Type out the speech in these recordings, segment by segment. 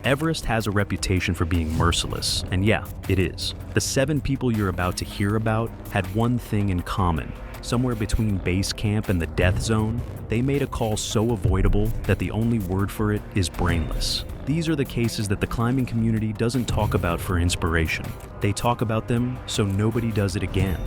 Everest has a reputation for being merciless, and yeah, it is. The 7 people you're about to hear about had one thing in common. Somewhere between base camp and the death zone, they made a call so avoidable that the only word for it is brainless. These are the cases that the climbing community doesn't talk about for inspiration. They talk about them so nobody does it again.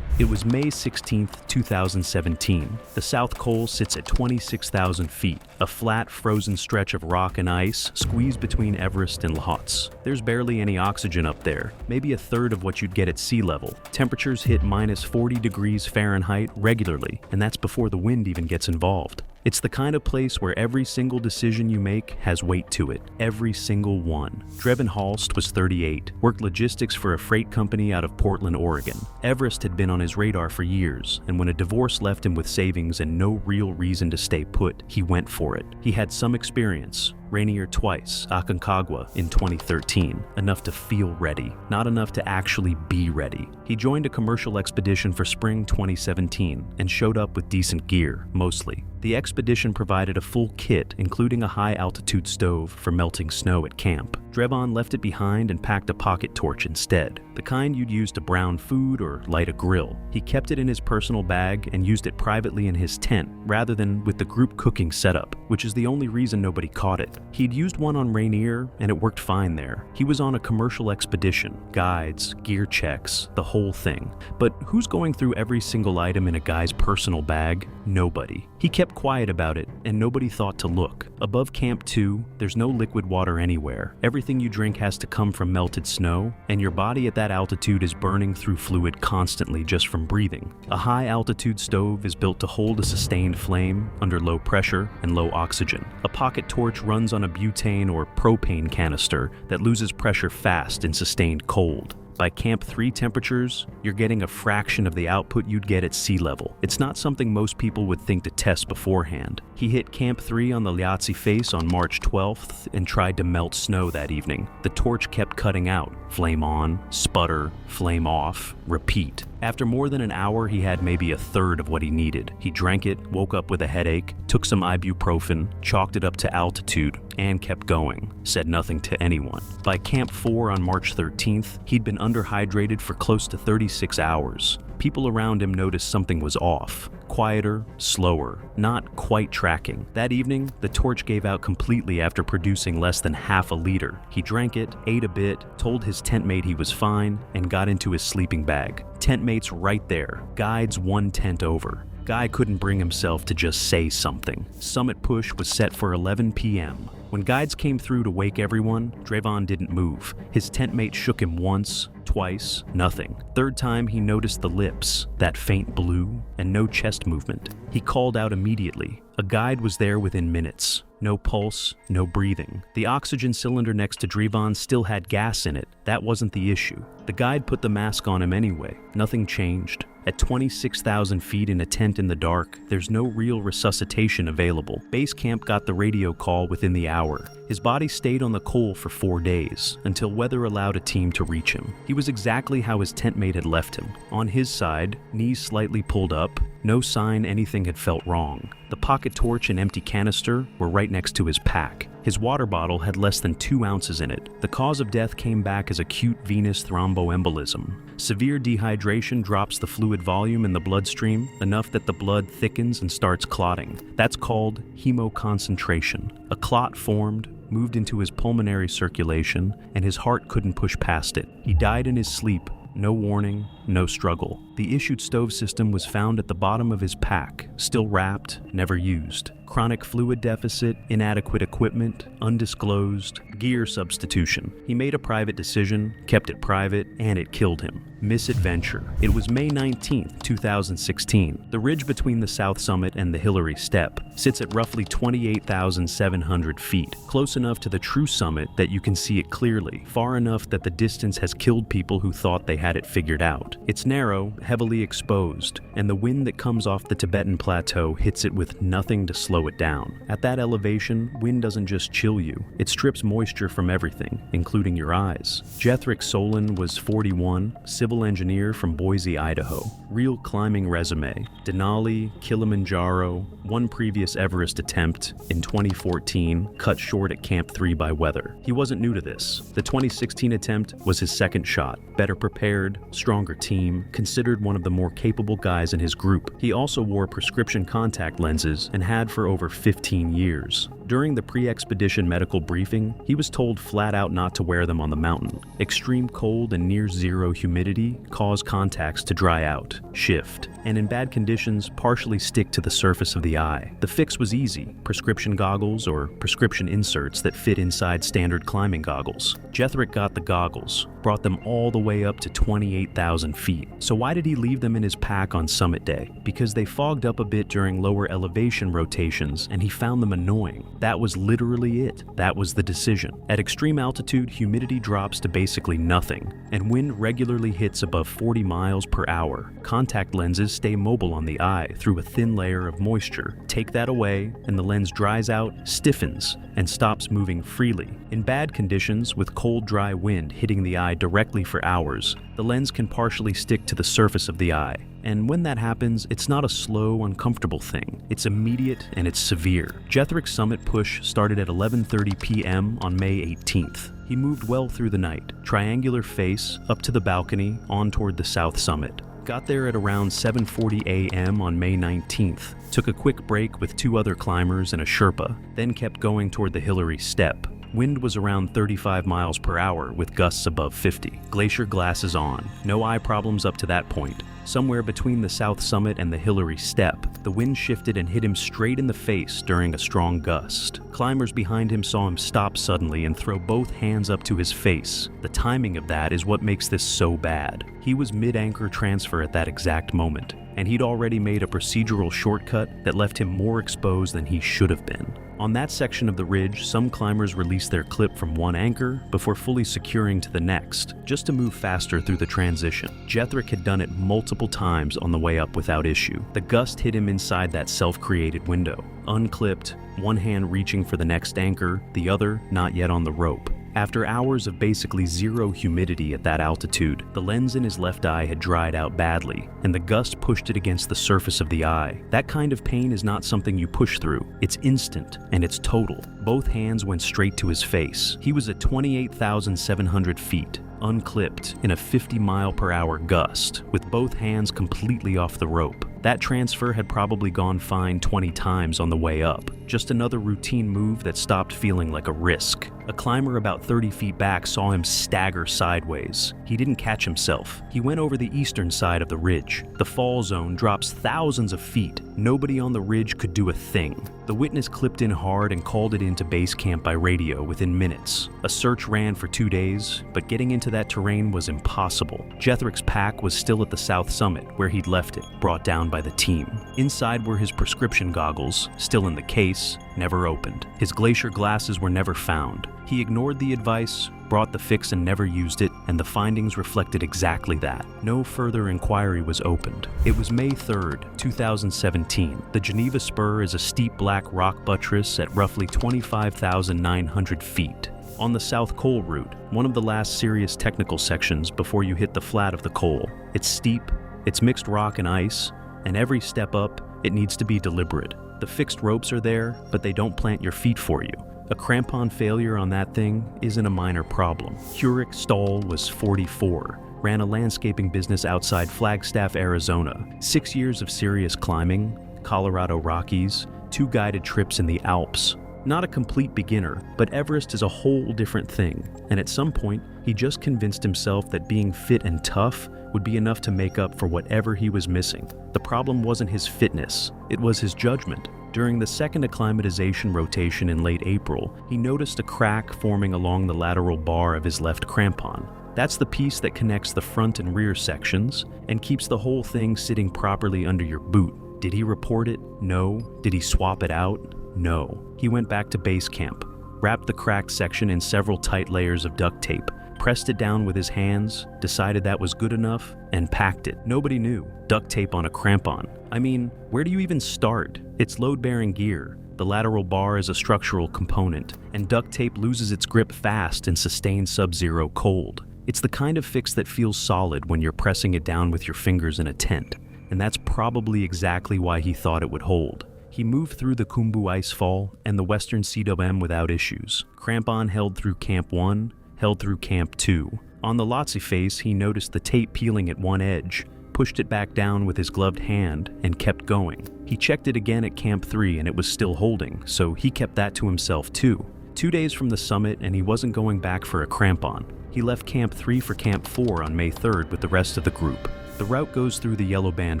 It was May 16, 2017. The South Col sits at 26,000 feet, a flat, frozen stretch of rock and ice squeezed between Everest and Lhotse. There's barely any oxygen up there, maybe a third of what you'd get at sea level. Temperatures hit minus 40 degrees Fahrenheit regularly, and that's before the wind even gets involved. It's the kind of place where every single decision you make has weight to it. Every single one. Dreben Halst was 38, worked logistics for a freight company out of Portland, Oregon. Everest had been on his radar for years, and when a divorce left him with savings and no real reason to stay put, he went for it. He had some experience. Rainier twice, Aconcagua in 2013, enough to feel ready, not enough to actually be ready. He joined a commercial expedition for spring 2017 and showed up with decent gear, mostly. The expedition provided a full kit, including a high-altitude stove for melting snow at camp. Dreben left it behind and packed a pocket torch instead, the kind you'd use to brown food or light a grill. He kept it in his personal bag and used it privately in his tent, rather than with the group cooking setup, which is the only reason nobody caught it. He'd used one on Rainier, and it worked fine there. He was on a commercial expedition, guides, gear checks, the whole thing. But who's going through every single item in a guy's personal bag? Nobody. He kept quiet about it, and nobody thought to look. Above Camp 2, there's no liquid water anywhere. Everything you drink has to come from melted snow, and your body at that altitude is burning through fluid constantly just from breathing. A high-altitude stove is built to hold a sustained flame under low pressure and low oxygen. A pocket torch runs on a butane or propane canister that loses pressure fast in sustained cold. By Camp 3 temperatures, you're getting a fraction of the output you'd get at sea level. It's not something most people would think to test beforehand. He hit Camp 3 on the Lhotse face on March 12th and tried to melt snow that evening. The torch kept cutting out. Flame on, sputter, flame off, repeat. After more than an hour, he had maybe a third of what he needed. He drank it, woke up with a headache, took some ibuprofen, chalked it up to altitude, and kept going. Said nothing to anyone. By Camp 4 on March 13th, he'd been underhydrated for close to 36 hours. People around him noticed something was off. Quieter, slower, not quite tracking. That evening, the torch gave out completely after producing less than half a liter. He drank it, ate a bit, told his tent mate he was fine, and got into his sleeping bag. Tent mates right there, guides one tent over. Guy couldn't bring himself to just say something. Summit push was set for 11 p.m. When guides came through to wake everyone, Dreben didn't move. His tent mate shook him once, twice, nothing. Third time, he noticed the lips, that faint blue, and no chest movement. He called out immediately. A guide was there within minutes. No pulse, no breathing. The oxygen cylinder next to Dreben still had gas in it. That wasn't the issue. The guide put the mask on him anyway. Nothing changed. At 26,000 feet in a tent in the dark, there's no real resuscitation available. Base camp got the radio call within the hour. His body stayed on the col for 4 days, until weather allowed a team to reach him. He was exactly how his tent mate had left him. On his side, knees slightly pulled up, no sign anything had felt wrong. The pocket torch and empty canister were right next to his pack. His water bottle had less than 2 ounces in it. The cause of death came back as acute venous thromboembolism. Severe dehydration drops the fluid volume in the bloodstream enough that the blood thickens and starts clotting. That's called hemoconcentration. A clot formed, moved into his pulmonary circulation, and his heart couldn't push past it. He died in his sleep. No warning, no struggle. The issued stove system was found at the bottom of his pack, still wrapped, never used. Chronic fluid deficit, inadequate equipment, undisclosed, gear substitution. He made a private decision, kept it private, and it killed him. Misadventure. It was May 19, 2016. The ridge between the South Summit and the Hillary Step sits at roughly 28,700 feet, close enough to the true summit that you can see it clearly, far enough that the distance has killed people who thought they had it figured out. It's narrow, heavily exposed, and the wind that comes off the Tibetan plateau hits it with nothing to slow slow it down. At that elevation, wind doesn't just chill you, it strips moisture from everything, including your eyes. Jethrick Solon was 41, civil engineer from Boise, Idaho. Real climbing resume: Denali, Kilimanjaro, one previous Everest attempt in 2014, cut short at Camp 3 by weather. He wasn't new to this. The 2016 attempt was his second shot. Better prepared, stronger team, considered one of the more capable guys in his group. He also wore prescription contact lenses and had for over 15 years. During the pre-expedition medical briefing, he was told flat out not to wear them on the mountain. Extreme cold and near zero humidity cause contacts to dry out, shift, and in bad conditions partially stick to the surface of the eye. The fix was easy: prescription goggles or prescription inserts that fit inside standard climbing goggles. Jethrick got the goggles, brought them all the way up to 28,000 feet. So why did he leave them in his pack on summit day? Because they fogged up a bit during lower elevation rotations and he found them annoying. That was literally it. That was the decision. At extreme altitude, humidity drops to basically nothing, and wind regularly hits above 40 miles per hour. Contact lenses stay mobile on the eye through a thin layer of moisture. Take that away, and the lens dries out, stiffens, and stops moving freely. In bad conditions, with cold, dry wind hitting the eye directly for hours, the lens can partially stick to the surface of the eye. And when that happens, it's not a slow, uncomfortable thing. It's immediate and it's severe. Jethrick's summit push started at 11:30 p.m. on May 18th. He moved well through the night, triangular face, up to the balcony, on toward the south summit. Got there at around 7:40 a.m. on May 19th. Took a quick break with two other climbers and a Sherpa, then kept going toward the Hillary Step. Wind was around 35 miles per hour with gusts above 50. Glacier glasses on. No eye problems up to that point. Somewhere between the south summit and the Hillary Step, the wind shifted and hit him straight in the face during a strong gust. Climbers behind him saw him stop suddenly and throw both hands up to his face. The timing of that is what makes this so bad. He was mid-anchor transfer at that exact moment, and he'd already made a procedural shortcut that left him more exposed than he should have been. On that section of the ridge, some climbers released their clip from one anchor before fully securing to the next, just to move faster through the transition. Jethrick had done it multiple times on the way up without issue. The gust hit him inside that self-created window, unclipped, one hand reaching for the next anchor, the other not yet on the rope. After hours of basically zero humidity at that altitude, the lens in his left eye had dried out badly, and the gust pushed it against the surface of the eye. That kind of pain is not something you push through. It's instant, and it's total. Both hands went straight to his face. He was at 28,700 feet, unclipped, in a 50-mile-per-hour gust, with both hands completely off the rope. That transfer had probably gone fine 20 times on the way up. Just another routine move that stopped feeling like a risk. A climber about 30 feet back saw him stagger sideways. He didn't catch himself. He went over the eastern side of the ridge. The fall zone drops thousands of feet. Nobody on the ridge could do a thing. The witness clipped in hard and called it into base camp by radio within minutes. A search ran for 2 days, but getting into that terrain was impossible. Jethrick's pack was still at the south summit, where he'd left it, brought down by the team. Inside were his prescription goggles, still in the case, never opened. His glacier glasses were never found. He ignored the advice, brought the fix and never used it, and the findings reflected exactly that. No further inquiry was opened. It was May 3rd, 2017. The Geneva Spur is a steep black rock buttress at roughly 25,900 feet. On the South Col route, one of the last serious technical sections before you hit the flat of the Col. It's steep, it's mixed rock and ice, and every step up, it needs to be deliberate. The fixed ropes are there, but they don't plant your feet for you. A crampon failure on that thing isn't a minor problem. Hurek Stahl was 44, ran a landscaping business outside Flagstaff, Arizona. 6 years of serious climbing, Colorado Rockies, 2 guided trips in the Alps. Not a complete beginner, but Everest is a whole different thing, and at some point, he just convinced himself that being fit and tough would be enough to make up for whatever he was missing. The problem wasn't his fitness, it was his judgment. During the second acclimatization rotation in late April, he noticed a crack forming along the lateral bar of his left crampon. That's the piece that connects the front and rear sections and keeps the whole thing sitting properly under your boot. Did he report it? No. Did he swap it out? No. He went back to base camp, wrapped the cracked section in several tight layers of duct tape, pressed it down with his hands, decided that was good enough, and packed it. Nobody knew. Duct tape on a crampon. I mean, where do you even start? It's load-bearing gear. The lateral bar is a structural component, and duct tape loses its grip fast in sustained sub-zero cold. It's the kind of fix that feels solid when you're pressing it down with your fingers in a tent, and that's probably exactly why he thought it would hold. He moved through the Khumbu Icefall and the Western CWM without issues. Crampon held through Camp 1, held through Camp 2. On the Lhotse face, he noticed the tape peeling at one edge, pushed it back down with his gloved hand, and kept going. He checked it again at Camp 3 and it was still holding, so he kept that to himself too. 2 days from the summit and he wasn't going back for a crampon. He left Camp 3 for Camp 4 on May 3rd with the rest of the group. The route goes through the Yellow Band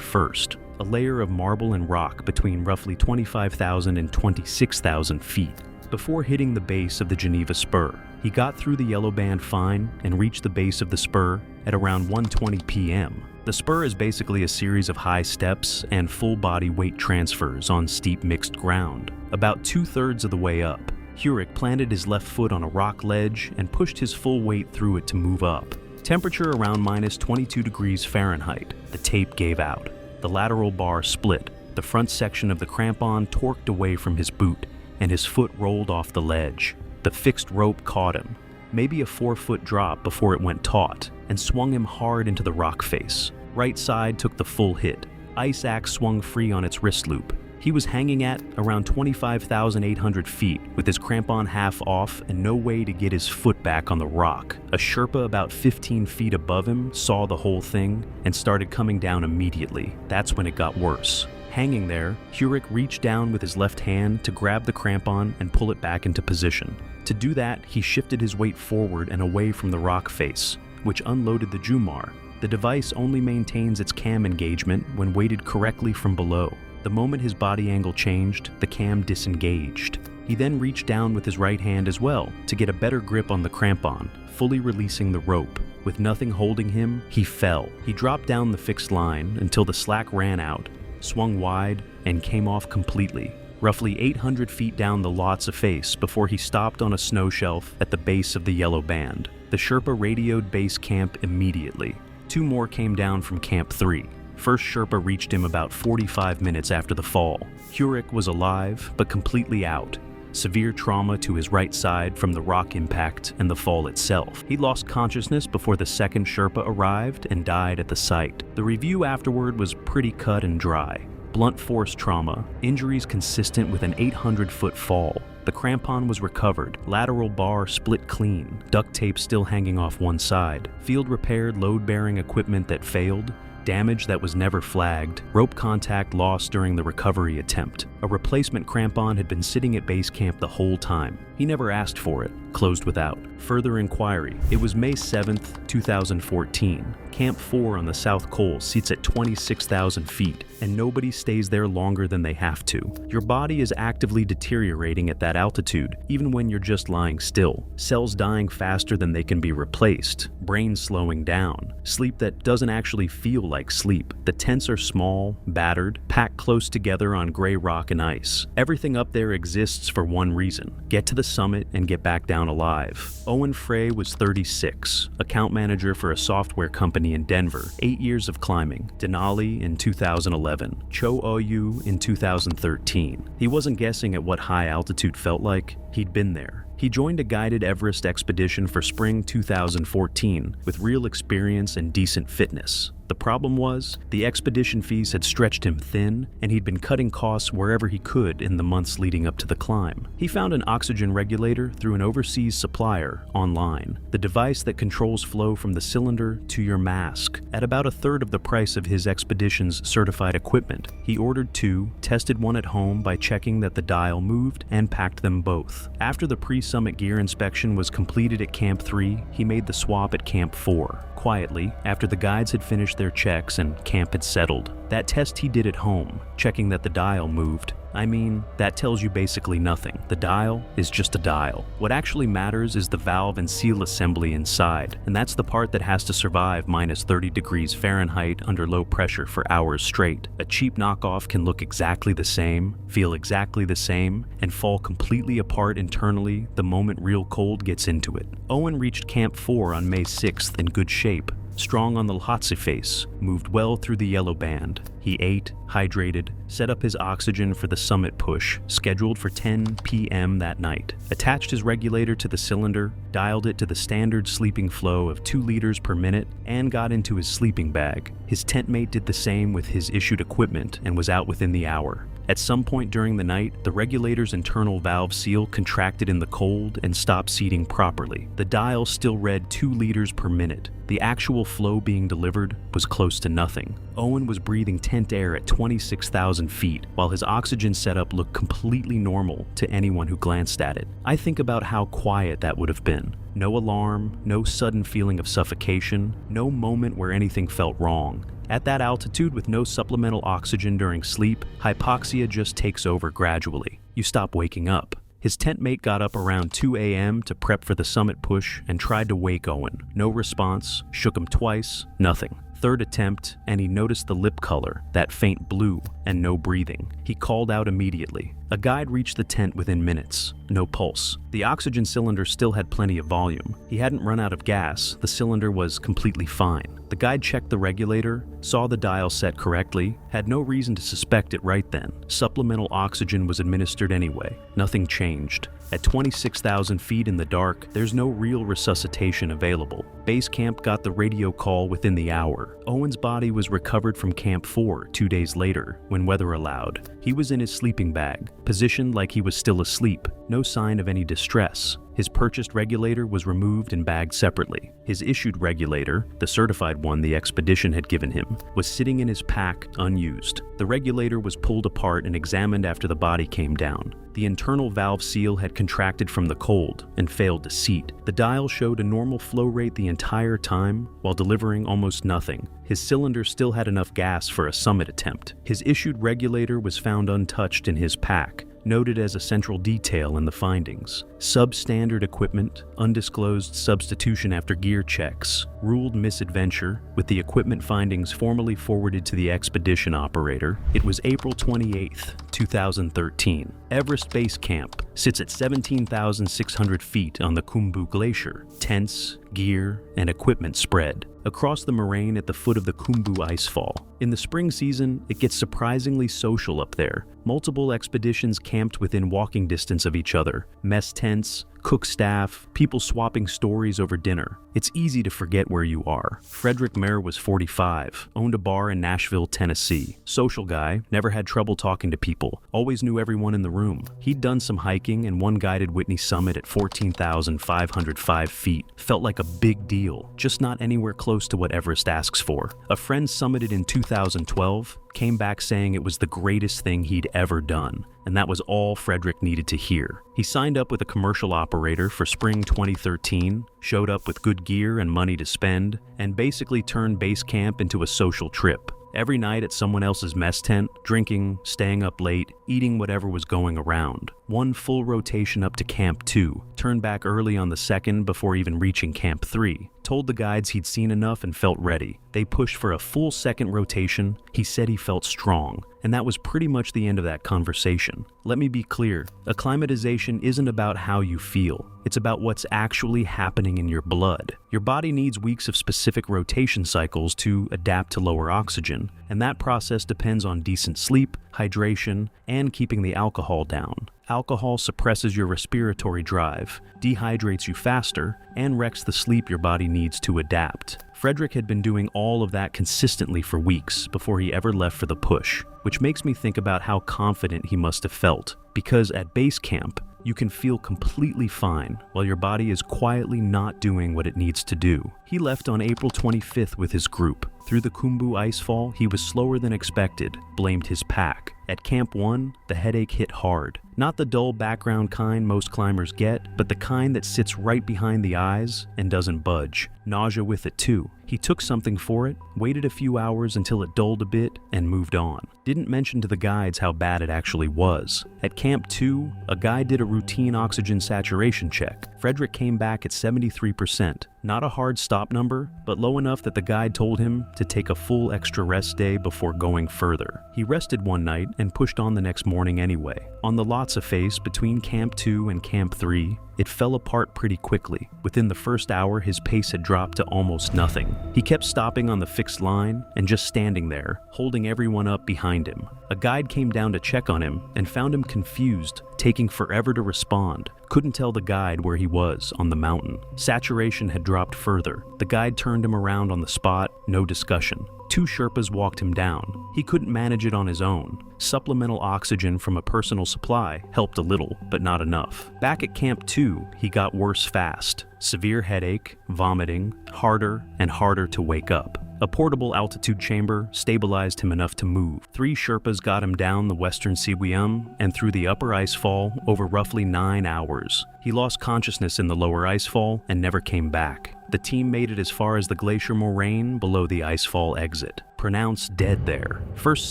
first, a layer of marble and rock between roughly 25,000 and 26,000 feet, before hitting the base of the Geneva Spur. He got through the Yellow Band fine and reached the base of the spur at around 1:20 p.m. The spur is basically a series of high steps and full-body weight transfers on steep mixed ground. About 2/3 of the way up, Hurek planted his left foot on a rock ledge and pushed his full weight through it to move up. Temperature around minus 22 degrees Fahrenheit. The tape gave out. The lateral bar split. The front section of the crampon torqued away from his boot, and his foot rolled off the ledge. The fixed rope caught him, maybe a 4-foot drop before it went taut, and swung him hard into the rock face. Right side took the full hit. Ice axe swung free on its wrist loop. He was hanging at around 25,800 feet with his crampon half off and no way to get his foot back on the rock. A Sherpa about 15 feet above him saw the whole thing and started coming down immediately. That's when it got worse. Hanging there, Hurek reached down with his left hand to grab the crampon and pull it back into position. To do that, he shifted his weight forward and away from the rock face, which unloaded the Jumar. The device only maintains its cam engagement when weighted correctly from below. The moment his body angle changed, the cam disengaged. He then reached down with his right hand as well to get a better grip on the crampon, fully releasing the rope. With nothing holding him, he fell. He dropped down the fixed line until the slack ran out, swung wide, and came off completely, roughly 800 feet down the Lhotse face before he stopped on a snow shelf at the base of the Yellow Band. The Sherpa radioed base camp immediately. 2 more came down from Camp 3. First Sherpa reached him about 45 minutes after the fall. Hurek was alive, but completely out. Severe trauma to his right side from the rock impact and the fall itself. He lost consciousness before the second Sherpa arrived and died at the site. The review afterward was pretty cut and dry. Blunt force trauma, injuries consistent with an 800-foot fall. The crampon was recovered, lateral bar split clean, duct tape still hanging off one side, field repaired load-bearing equipment that failed, damage that was never flagged, rope contact lost during the recovery attempt. A replacement crampon had been sitting at base camp the whole time. He never asked for it. Closed without further inquiry. It was May 7th, 2014. Camp 4 on the South Col sits at 26,000 feet, and nobody stays there longer than they have to. Your body is actively deteriorating at that altitude, even when you're just lying still. Cells dying faster than they can be replaced. Brain slowing down. Sleep that doesn't actually feel like sleep. The tents are small, battered, packed close together on gray rock and ice. Everything up there exists for one reason: get to the summit and get back down alive. Owen Frey was 36, account manager for a software company in Denver, 8 years of climbing. Denali in 2011, Cho Oyu in 2013. He wasn't guessing at what high altitude felt like. He'd been there. He joined a guided Everest expedition for spring 2014 with real experience and decent fitness. The problem was, the expedition fees had stretched him thin, and he'd been cutting costs wherever he could in the months leading up to the climb. He found an oxygen regulator through an overseas supplier online, the device that controls flow from the cylinder to your mask, at about a third of the price of his expedition's certified equipment. He ordered 2, tested one at home by checking that the dial moved, and packed them both. After the pre-summit gear inspection was completed at Camp 3, he made the swap at Camp 4. Quietly, after the guides had finished their checks and camp had settled. That test he did at home, checking that the dial moved. I mean, that tells you basically nothing. The dial is just a dial. What actually matters is the valve and seal assembly inside, and that's the part that has to survive minus 30 degrees Fahrenheit under low pressure for hours straight. A cheap knockoff can look exactly the same, feel exactly the same, and fall completely apart internally the moment real cold gets into it. Owen reached Camp 4 on May 6th in good shape. strong on the face, moved well through the yellow band. He ate, hydrated, set up his oxygen for the summit push, scheduled for 10 p.m. that night, attached his regulator to the cylinder, dialed it to the standard sleeping flow of 2 liters per minute, and got into his sleeping bag. His tent mate did the same with his issued equipment and was out within the hour. At some point during the night, the regulator's internal valve seal contracted in the cold and stopped seating properly. The dial still read 2 liters per minute. The actual flow being delivered was close to nothing. Owen was breathing tent air at 26,000 feet, while his oxygen setup looked completely normal to anyone who glanced at it. I think about how quiet that would have been. No alarm, no sudden feeling of suffocation, no moment where anything felt wrong. At that altitude with no supplemental oxygen during sleep, hypoxia just takes over gradually. You stop waking up. His tent mate got up around 2 a.m. to prep for the summit push and tried to wake Owen. No response, shook him twice, nothing. Third attempt, and he noticed the lip color, that faint blue, and no breathing. He called out immediately. A guide reached the tent within minutes. No pulse. The oxygen cylinder still had plenty of volume. He hadn't run out of gas. The cylinder was completely fine. The guide checked the regulator, saw the dial set correctly, had no reason to suspect it right then. Supplemental oxygen was administered anyway. Nothing changed. At 26,000 feet in the dark, there's no real resuscitation available. Base camp got the radio call within the hour. Owen's body was recovered from Camp 4 2 days later, when weather allowed. He was in his sleeping bag, positioned like he was still asleep. No sign of any distress. His purchased regulator was removed and bagged separately. His issued regulator, the certified one the expedition had given him, was sitting in his pack unused. The regulator was pulled apart and examined after the body came down. The internal valve seal had contracted from the cold and failed to seat. The dial showed a normal flow rate the entire time while delivering almost nothing. His cylinder still had enough gas for a summit attempt. His issued regulator was found untouched in his pack, noted as a central detail in the findings. Substandard equipment, undisclosed substitution after gear checks, ruled misadventure, with the equipment findings formally forwarded to the expedition operator. It was April 28, 2013. Everest Base Camp sits at 17,600 feet on the Khumbu Glacier. Tents, gear, and equipment spread across the moraine at the foot of the Khumbu icefall. In the spring season, it gets surprisingly social up there. Multiple expeditions camped within walking distance of each other. Mess tents, cook staff, people swapping stories over dinner. It's easy to forget where you are. Frederick Mayer was 45, owned a bar in Nashville, Tennessee. Social guy, never had trouble talking to people, always knew everyone in the room. He'd done some hiking and one guided Whitney summit at 14,505 feet. Felt like a big deal, just not anywhere close to what Everest asks for. A friend summited in 2012, came back saying it was the greatest thing he'd ever done, and that was all Frederick needed to hear. He signed up with a commercial operator for spring 2013, showed up with good gear and money to spend, and basically turned base camp into a social trip. Every night at someone else's mess tent, drinking, staying up late, eating whatever was going around. One full rotation up to Camp 2, turned back early on the second before even reaching Camp 3. Told the guides he'd seen enough and felt ready. They pushed for a full second rotation. He said he felt strong, and that was pretty much the end of that conversation. Let me be clear, acclimatization isn't about how you feel. It's about what's actually happening in your blood. Your body needs weeks of specific rotation cycles to adapt to lower oxygen, and that process depends on decent sleep, hydration, and keeping the alcohol down. Alcohol suppresses your respiratory drive, dehydrates you faster, and wrecks the sleep your body needs to adapt. Frederick had been doing all of that consistently for weeks before he ever left for the push, which makes me think about how confident he must have felt. Because at base camp, you can feel completely fine while your body is quietly not doing what it needs to do. He left on April 25th with his group. Through the Khumbu icefall, he was slower than expected, blamed his pack. At Camp 1, the headache hit hard. Not the dull background kind most climbers get, but the kind that sits right behind the eyes and doesn't budge. Nausea with it too. He took something for it, waited a few hours until it dulled a bit, and moved on. Didn't mention to the guides how bad it actually was. At Camp 2, a guide did a routine oxygen saturation check. Frederick came back at 73%. Not a hard stop number, but low enough that the guide told him to take a full extra rest day before going further. He rested one night and pushed on the next morning anyway. On the log Lhotse face between Camp 2 and Camp 3, it fell apart pretty quickly. Within the first hour, his pace had dropped to almost nothing. He kept stopping on the fixed line and just standing there, holding everyone up behind him. A guide came down to check on him and found him confused, taking forever to respond. Couldn't tell the guide where he was on the mountain. Saturation had dropped further. The guide turned him around on the spot, no discussion. 2 Sherpas walked him down. He couldn't manage it on his own. Supplemental oxygen from a personal supply helped a little, but not enough. Back at Camp 2, he got worse fast. Severe headache, vomiting, harder and harder to wake up. A portable altitude chamber stabilized him enough to move. 3 Sherpas got him down the western Siwiyam and through the upper icefall over roughly 9 hours. He lost consciousness in the lower icefall and never came back. The team made it as far as the glacier moraine below the icefall exit. Pronounced dead there. First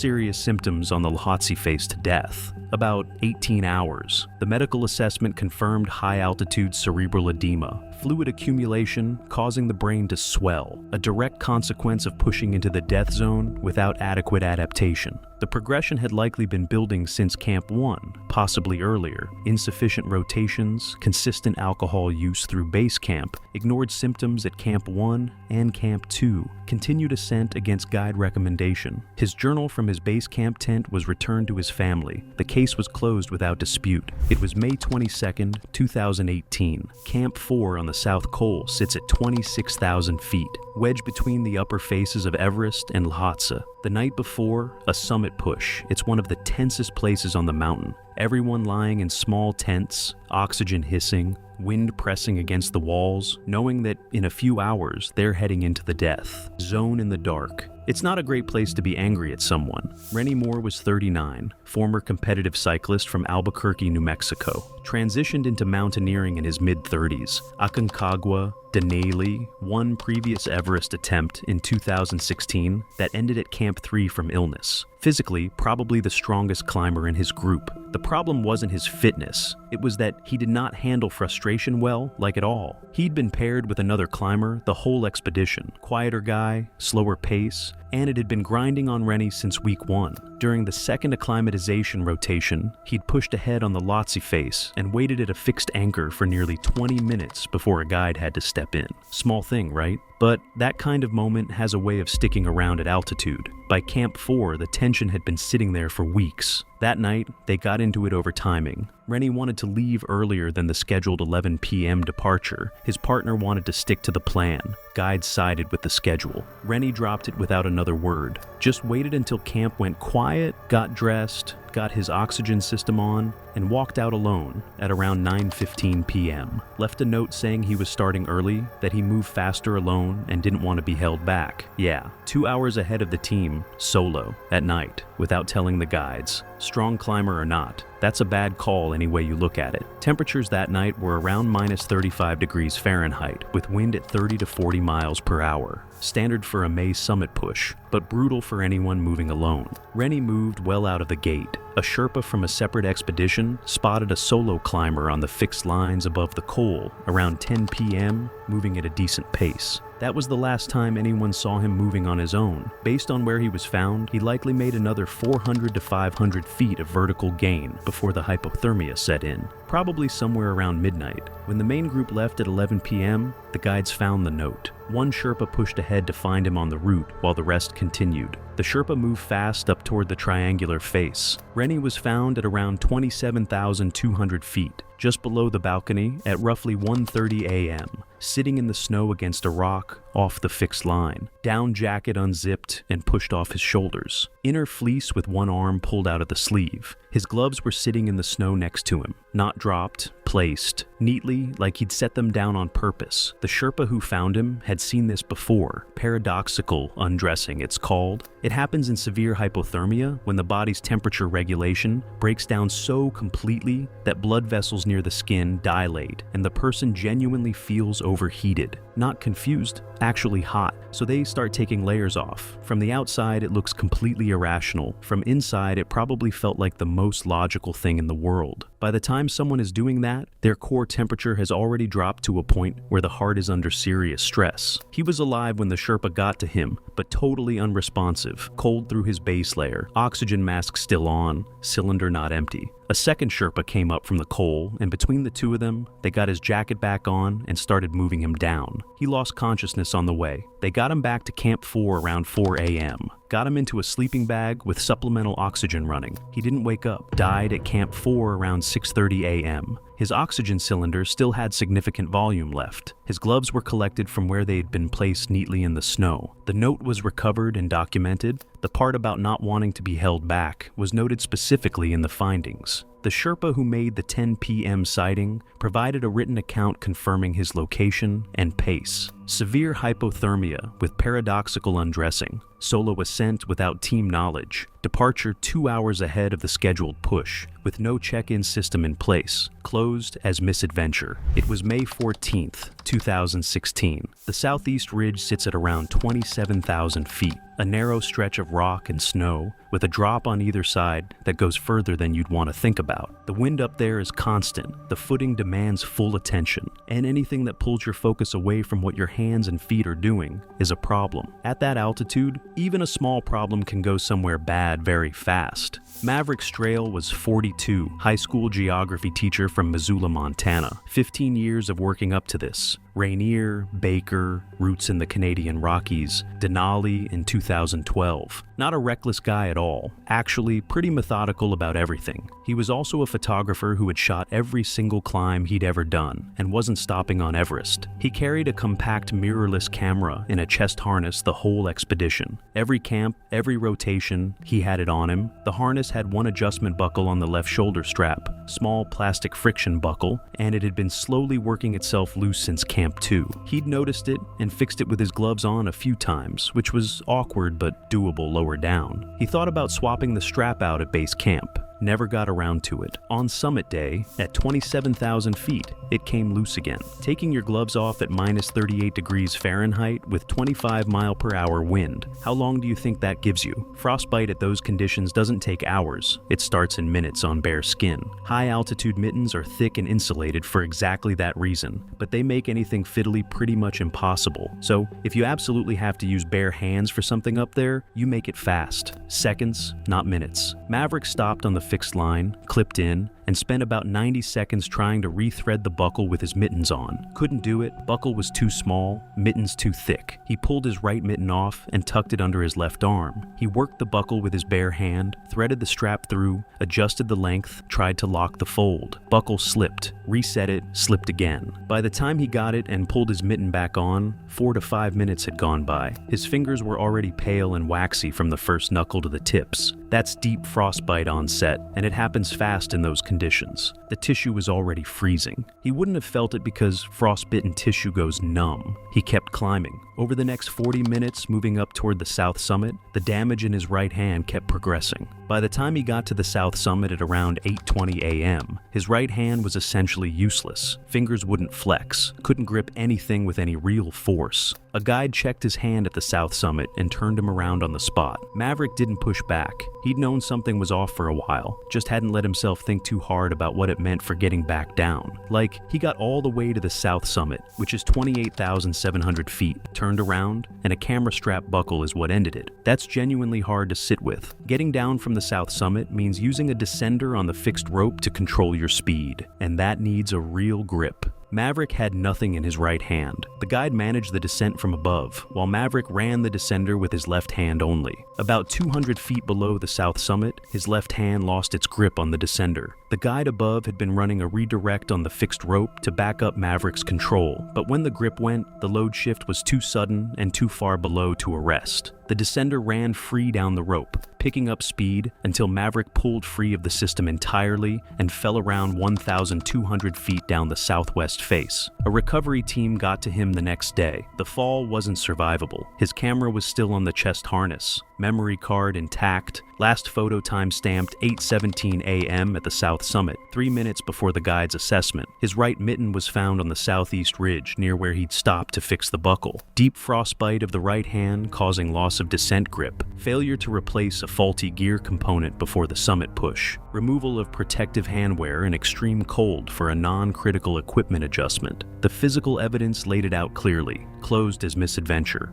serious symptoms on the Lhotse face to death. About 18 hours. The medical assessment confirmed high-altitude cerebral edema, fluid accumulation causing the brain to swell, a direct consequence of pushing into the death zone without adequate adaptation. The progression had likely been building since Camp 1, possibly earlier. Insufficient rotations, consistent alcohol use through base camp, ignored symptoms at Camp 1 and Camp 2, continued ascent against guide recommendation. His journal from his base camp tent was returned to his family. The case was closed without dispute. It was May 22, 2018. Camp 4 on the South Col sits at 26,000 feet, wedged between the upper faces of Everest and Lhotse. The night before, a summit push. It's one of the tensest places on the mountain. Everyone lying in small tents, oxygen hissing, wind pressing against the walls, knowing that in a few hours they're heading into the death zone in the dark. It's not a great place to be angry at someone. Rennie Moore was 39, former competitive cyclist from Albuquerque, New Mexico. Transitioned into mountaineering in his mid-30s. Aconcagua, Denali, one previous Everest attempt in 2016 that ended at Camp 3 from illness. Physically, probably the strongest climber in his group. The problem wasn't his fitness. It was that he did not handle frustration well, like at all. He'd been paired with another climber the whole expedition. Quieter guy, slower pace, and it had been grinding on Rennie since week 1. During the second acclimatization rotation, he'd pushed ahead on the Lhotse face and waited at a fixed anchor for nearly 20 minutes before a guide had to step in. Small thing, right? But that kind of moment has a way of sticking around at altitude. By Camp 4, the tension had been sitting there for weeks. That night, they got into it over timing. Rennie wanted to leave earlier than the scheduled 11 p.m. departure. His partner wanted to stick to the plan. Guide sided with the schedule. Rennie dropped it without another word. Just waited until camp went quiet, got dressed, got his oxygen system on, and walked out alone at around 9:15 p.m. Left a note saying he was starting early, that he moved faster alone and didn't want to be held back. Yeah, 2 hours ahead of the team, solo, at night, without telling the guides. Strong climber or not, that's a bad call any way you look at it. Temperatures that night were around minus 35 degrees Fahrenheit, with wind at 30 to 40 miles per hour. Standard for a May summit push, but brutal for anyone moving alone. Rennie moved well out of the gate. A Sherpa from a separate expedition spotted a solo climber on the fixed lines above the col around 10 p.m., moving at a decent pace. That was the last time anyone saw him moving on his own. Based on where he was found, he likely made another 400 to 500 feet of vertical gain before the hypothermia set in, probably somewhere around midnight. When the main group left at 11 p.m., the guides found the note. One Sherpa pushed ahead to find him on the route, while the rest continued. The Sherpa moved fast up toward the triangular face. Rennie was found at around 27,200 feet, just below the balcony at roughly 1:30 a.m., sitting in the snow against a rock off the fixed line. Down jacket unzipped and pushed off his shoulders. Inner fleece with one arm pulled out of the sleeve. His gloves were sitting in the snow next to him, not dropped, placed, neatly like he'd set them down on purpose. The Sherpa who found him had seen this before. Paradoxical undressing, it's called. It happens in severe hypothermia when the body's temperature regulation breaks down so completely that blood vessels near the skin dilate and the person genuinely feels overheated. not confused, actually hot. So they start taking layers off. From the outside, it looks completely irrational. From inside, it probably felt like the most logical thing in the world. By the time someone is doing that, their core temperature has already dropped to a point where the heart is under serious stress. He was alive when the Sherpa got to him, but totally unresponsive, cold through his base layer, oxygen mask still on, cylinder not empty. A second Sherpa came up from the coal, and between the two of them, they got his jacket back on and started moving him down. He lost consciousness on the way. They got him back to Camp 4 around 4 a.m. Got him into a sleeping bag with supplemental oxygen running. He didn't wake up. Died at Camp 4 around 6:30 a.m. His oxygen cylinder still had significant volume left. His gloves were collected from where they had been placed neatly in the snow. The note was recovered and documented. The part about not wanting to be held back was noted specifically in the findings. The Sherpa who made the 10 p.m. sighting provided a written account confirming his location and pace. Severe hypothermia with paradoxical undressing. Solo ascent without team knowledge. Departure 2 hours ahead of the scheduled push, with no check-in system in place. Closed as misadventure. It was May 14th, 2016. The southeast ridge sits at around 27,000 feet, a narrow stretch of rock and snow, with a drop on either side that goes further than you'd want to think about. The wind up there is constant. The footing demands full attention, and anything that pulls your focus away from what your hands and feet are doing is a problem. At that altitude, even a small problem can go somewhere bad very fast. Maverick Strail was 42, high school geography teacher from Missoula, Montana. 15 years of working up to this. Rainier, Baker, roots in the Canadian Rockies, Denali in 2012. Not a reckless guy at all, actually pretty methodical about everything. He was also a photographer who had shot every single climb he'd ever done and wasn't stopping on Everest. He carried a compact mirrorless camera in a chest harness the whole expedition. Every camp, every rotation, he had it on him. The harness had one adjustment buckle on the left shoulder strap, small plastic friction buckle, and it had been slowly working itself loose since Camp 2. He'd noticed it and fixed it with his gloves on a few times, which was awkward but doable lower down. He thought about swapping the strap out at base camp. Never got around to it. On summit day, at 27,000 feet, it came loose again. Taking your gloves off at minus 38 degrees Fahrenheit with 25-mile-per-hour wind. How long do you think that gives you? Frostbite at those conditions doesn't take hours. It starts in minutes on bare skin. High-altitude mittens are thick and insulated for exactly that reason, but they make anything fiddly pretty much impossible. So, if you absolutely have to use bare hands for something up there, you make it fast. Seconds, not minutes. Maverick stopped on the fixed line, clipped in, and spent about 90 seconds trying to rethread the buckle with his mittens on. Couldn't do it. Buckle was too small, mittens too thick. He pulled his right mitten off and tucked it under his left arm. He worked the buckle with his bare hand, threaded the strap through, adjusted the length, tried to lock the fold. Buckle slipped, reset it, slipped again. By the time he got it and pulled his mitten back on, 4 to 5 minutes had gone by. His fingers were already pale and waxy from the first knuckle to the tips. That's deep frostbite onset, and it happens fast in those conditions. The tissue was already freezing. He wouldn't have felt it because frostbitten tissue goes numb. He kept climbing. Over the next 40 minutes, moving up toward the south summit, the damage in his right hand kept progressing. By the time he got to the south summit at around 8:20 a.m., his right hand was essentially useless. Fingers wouldn't flex, couldn't grip anything with any real force. A guide checked his hand at the south summit and turned him around on the spot. Maverick didn't push back. He'd known something was off for a while, just hadn't let himself think too hard about what it meant for getting back down. Like, he got all the way to the south summit, which is 28,700 feet, turned around, and a camera strap buckle is what ended it. That's genuinely hard to sit with. Getting down from the south summit means using a descender on the fixed rope to control your speed, and that needs a real grip. Maverick had nothing in his right hand. The guide managed the descent from above, while Maverick ran the descender with his left hand only. About 200 feet below the south summit, his left hand lost its grip on the descender. The guide above had been running a redirect on the fixed rope to back up Maverick's control, but when the grip went, the load shift was too sudden and too far below to arrest. The descender ran free down the rope, picking up speed until Maverick pulled free of the system entirely and fell around 1,200 feet down the southwest face. A recovery team got to him the next day. The fall wasn't survivable. His camera was still on the chest harness, memory card intact, last photo time stamped 8:17 a.m. at the South Summit, 3 minutes before the guide's assessment. His right mitten was found on the southeast ridge near where he'd stopped to fix the buckle. Deep frostbite of the right hand causing loss of descent grip, failure to replace a faulty gear component before the summit push, removal of protective handwear and extreme cold for a non-critical equipment adjustment. The physical evidence laid it out clearly, closed as misadventure.